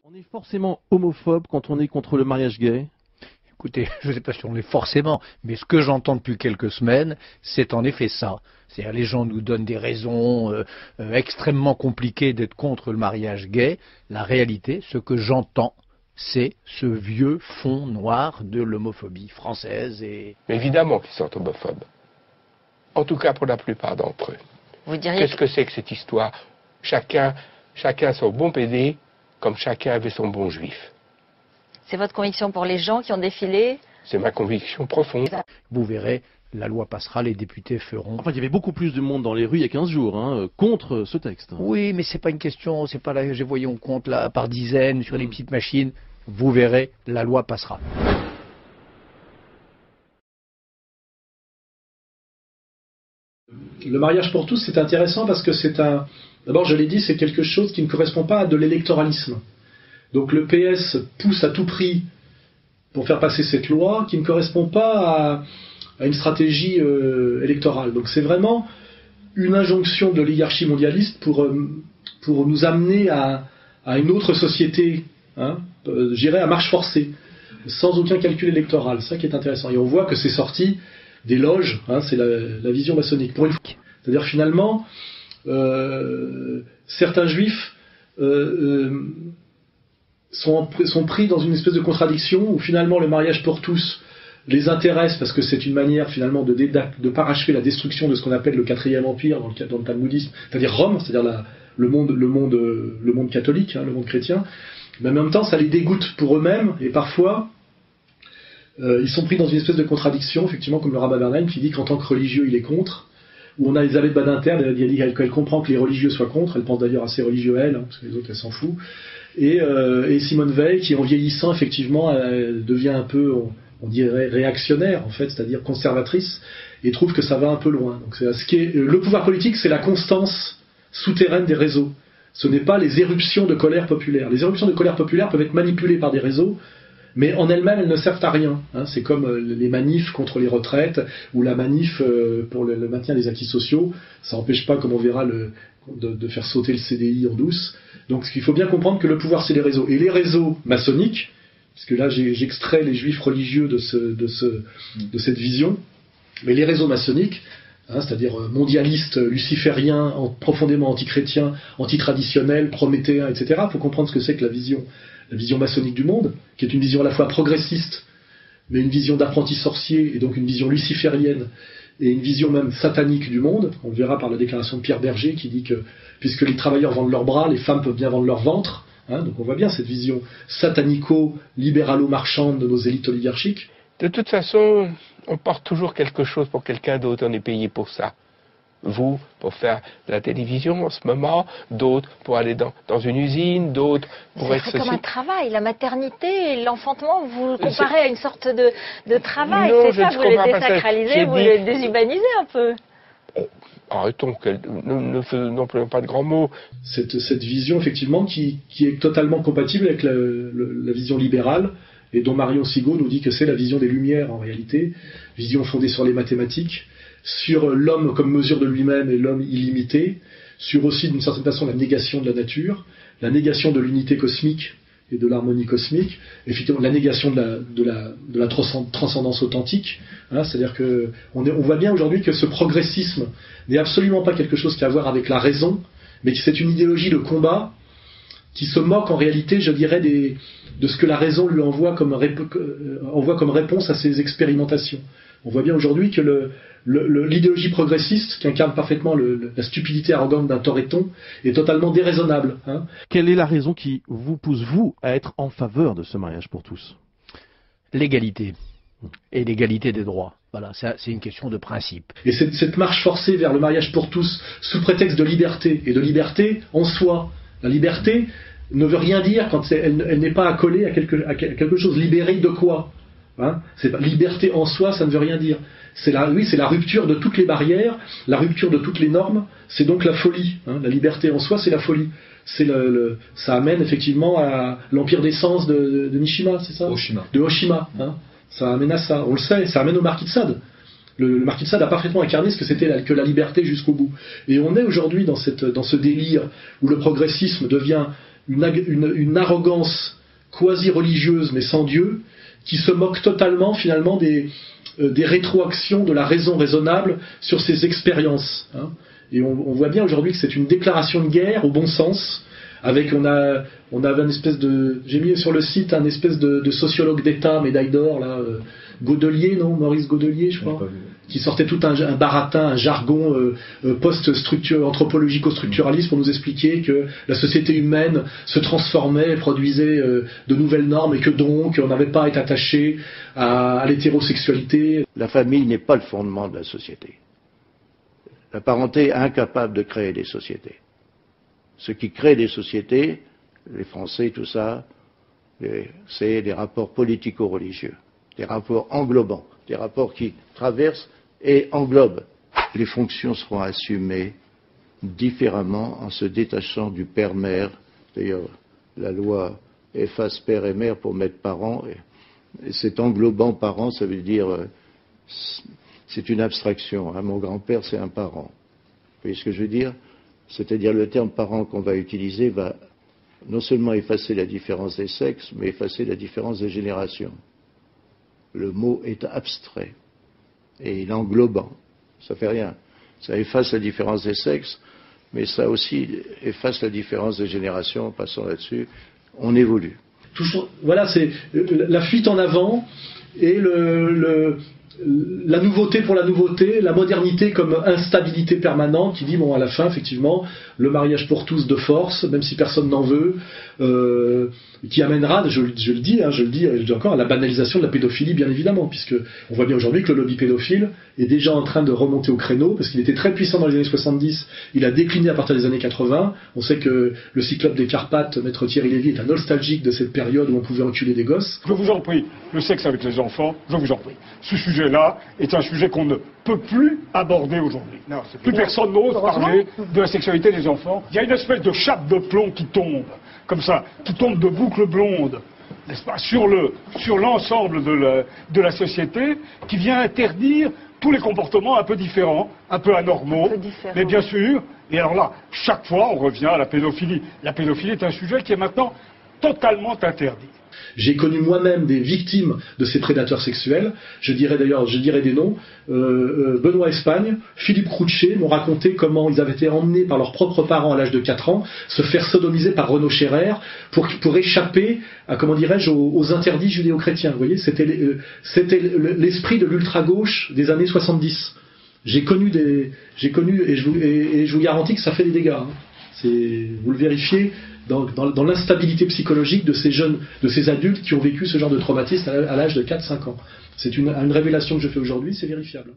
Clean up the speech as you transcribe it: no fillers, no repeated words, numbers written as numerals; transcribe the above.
On est forcément homophobe quand on est contre le mariage gay? Écoutez, je ne sais pas si on l'est forcément, mais ce que j'entends depuis quelques semaines, c'est en effet ça. C'est-à-dire les gens nous donnent des raisons extrêmement compliquées d'être contre le mariage gay. La réalité, ce que j'entends, c'est ce vieux fond noir de l'homophobie française. Mais évidemment qu'ils sont homophobes. En tout cas pour la plupart d'entre eux. Vous diriez Qu'est-ce que c'est que cette histoire? Chacun son bon PD, comme chacun avait son bon juif. C'est votre conviction pour les gens qui ont défilé? C'est ma conviction profonde. Vous verrez, la loi passera, les députés feront. Enfin, il y avait beaucoup plus de monde dans les rues il y a 15 jours, contre ce texte. Oui, mais c'est pas une question, c'est pas là, je voyais on compte là par dizaines sur les petites machines. Vous verrez, la loi passera. Le mariage pour tous, c'est intéressant parce que d'abord, je l'ai dit, c'est quelque chose qui ne correspond pas à de l'électoralisme. Donc le PS pousse à tout prix pour faire passer cette loi qui ne correspond pas à une stratégie électorale. Donc c'est vraiment une injonction de l'oligarchie mondialiste pour nous amener à une autre société, je dirais à marche forcée, sans aucun calcul électoral. C'est ça qui est intéressant. Et on voit que c'est sorti des loges, c'est la vision maçonnique. Pour une fois, c'est-à-dire finalement, certains juifs sont pris dans une espèce de contradiction où finalement le mariage pour tous les intéresse parce que c'est une manière finalement de parachever la destruction de ce qu'on appelle le quatrième empire dans le talmudisme, c'est-à-dire Rome, c'est-à-dire le monde catholique, le monde chrétien. Mais en même temps, ça les dégoûte pour eux-mêmes et parfois ils sont pris dans une espèce de contradiction, effectivement, comme le rabbin Bernheim qui dit qu'en tant que religieux, il est contre. Où on a Elisabeth Badinter, elle dit qu'elle comprend que les religieux soient contre, elle pense d'ailleurs assez religieux elle, parce que les autres, elle s'en fout. Et Simone Veil, qui en vieillissant, effectivement, devient un peu, on dirait, réactionnaire, en fait, c'est-à-dire conservatrice, et trouve que ça va un peu loin. Donc, le pouvoir politique, c'est la constance souterraine des réseaux. Ce n'est pas les éruptions de colère populaire. Les éruptions de colère populaire peuvent être manipulées par des réseaux, mais en elles-mêmes, elles ne servent à rien. C'est comme les manifs contre les retraites ou la manif pour le maintien des acquis sociaux. Ça n'empêche pas, comme on verra, de faire sauter le CDI en douce. Donc il faut bien comprendre que le pouvoir, c'est les réseaux. Et les réseaux maçonniques, parce que là j'extrais les juifs religieux de cette vision, mais les réseaux maçonniques, c'est-à-dire mondialistes, lucifériens, profondément antichrétiens, antitraditionnels, prométhéens, etc. Il faut comprendre ce que c'est que la vision maçonnique du monde, qui est une vision à la fois progressiste, mais une vision d'apprenti sorcier, et donc une vision luciférienne, et une vision même satanique du monde. On le verra par la déclaration de Pierre Berger, qui dit que, puisque les travailleurs vendent leurs bras, les femmes peuvent bien vendre leur ventre. Donc on voit bien cette vision satanico-libéralo-marchande de nos élites oligarchiques. De toute façon, on porte toujours quelque chose pour quelqu'un d'autre, on est payé pour ça. Vous, pour faire de la télévision en ce moment, d'autres pour aller dans une usine, d'autres pour être... C'est comme un travail, la maternité et l'enfantement, vous le comparez à une sorte de travail, non, c'est ça, vous le désacralisez, vous le déshumanisez un peu. Arrêtons, n'employons pas de grands mots. Cette vision, effectivement, qui est totalement compatible avec la vision libérale, et dont Marion Sigaud nous dit que c'est la vision des Lumières, en réalité, vision fondée sur les mathématiques, sur l'homme comme mesure de lui-même et l'homme illimité, sur aussi d'une certaine façon la négation de la nature, la négation de l'unité cosmique et de l'harmonie cosmique, effectivement la négation de la transcendance authentique, c'est-à-dire que on voit bien aujourd'hui que ce progressisme n'est absolument pas quelque chose qui a à voir avec la raison, mais que c'est une idéologie de combat qui se moque en réalité, je dirais, de ce que la raison lui envoie comme réponse à ses expérimentations. On voit bien aujourd'hui que l'idéologie progressiste, qui incarne parfaitement la stupidité arrogante d'un Toretton, est totalement déraisonnable. Quelle est la raison qui vous pousse, vous, à être en faveur de ce mariage pour tous? L'égalité. Et l'égalité des droits. Voilà, c'est une question de principe. Et cette marche forcée vers le mariage pour tous, sous prétexte de liberté, et de liberté en soi. La liberté ne veut rien dire quand elle n'est pas accolée à quelque chose. Libérée de quoi? C'est pas liberté en soi, ça ne veut rien dire. C'est la rupture de toutes les barrières, la rupture de toutes les normes. C'est donc la folie. La liberté en soi, c'est la folie. Ça amène effectivement à l'empire des sens de Mishima, c'est ça? De Oshima. Ça amène à ça. On le sait. Ça amène au marquis de Sade. Le marquis de Sade a parfaitement incarné ce que c'était que la liberté jusqu'au bout. Et on est aujourd'hui dans ce délire où le progressisme devient une arrogance quasi-religieuse mais sans Dieu, qui se moque totalement finalement des rétroactions de la raison raisonnable sur ces expériences. Hein. Et on voit bien aujourd'hui que c'est une déclaration de guerre au bon sens. Avec on avait une espèce de, j'ai mis sur le site un espèce de sociologue d'État, médaille d'or là, Godelier, non, Maurice Godelier, je crois, qui sortait tout un baratin, un jargon anthropologico-structuraliste pour nous expliquer que la société humaine se transformait, produisait de nouvelles normes et que donc on n'avait pas à être attaché à l'hétérosexualité. La famille n'est pas le fondement de la société. La parenté est incapable de créer des sociétés. Ce qui crée des sociétés, les Français, tout ça, c'est des rapports politico-religieux, des rapports englobants, des rapports qui traversent et englobent. Les fonctions seront assumées différemment en se détachant du père-mère. D'ailleurs, la loi efface père et mère pour mettre parents. Et cet englobant parent, ça veut dire, c'est une abstraction. Hein. Mon grand-père, c'est un parent. Vous voyez ce que je veux dire ? C'est-à-dire le terme parent qu'on va utiliser va non seulement effacer la différence des sexes, mais effacer la différence des générations. Le mot est abstrait et il est englobant. Ça fait rien. Ça efface la différence des sexes, mais ça aussi efface la différence des générations. Passons là-dessus. On évolue. Toujours, voilà, c'est la fuite en avant et la nouveauté pour la nouveauté, la modernité comme instabilité permanente qui dit, bon, à la fin, effectivement, le mariage pour tous de force, même si personne n'en veut, qui amènera, je le dis encore, à la banalisation de la pédophilie, bien évidemment, puisque on voit bien aujourd'hui que le lobby pédophile est déjà en train de remonter au créneau, parce qu'il était très puissant dans les années 70, il a décliné à partir des années 80, on sait que le Cyclope des Carpates, maître Thierry Lévy, est un nostalgique de cette période où on pouvait enculer des gosses. Je vous en prie, le sexe avec les enfants, je vous en prie. Ce sujet-là est un sujet qu'on ne peut plus aborder aujourd'hui. Plus personne n'ose parler de la sexualité des enfants. Il y a une espèce de chape de plomb qui tombe, comme ça, qui tombe de boucles blondes, n'est-ce pas, sur l'ensemble de la société, qui vient interdire tous les comportements un peu différents, un peu anormaux, mais bien sûr. Et alors là, chaque fois, on revient à la pédophilie. La pédophilie est un sujet qui est maintenant totalement interdit. J'ai connu moi-même des victimes de ces prédateurs sexuels. Je dirais des noms. Benoît Espagne, Philippe Crouchet m'ont raconté comment ils avaient été emmenés par leurs propres parents à l'âge de 4 ans se faire sodomiser par Renaud Scherer pour échapper à, comment dirais-je, aux interdits judéo-chrétiens. Vous voyez, c'était l'esprit de l'ultra-gauche des années 70. J'ai connu et je vous garantis que ça fait des dégâts. Hein. Vous le vérifiez dans l'instabilité psychologique de ces jeunes, de ces adultes qui ont vécu ce genre de traumatisme à l'âge de 4-5 ans. C'est une révélation que je fais aujourd'hui, c'est vérifiable.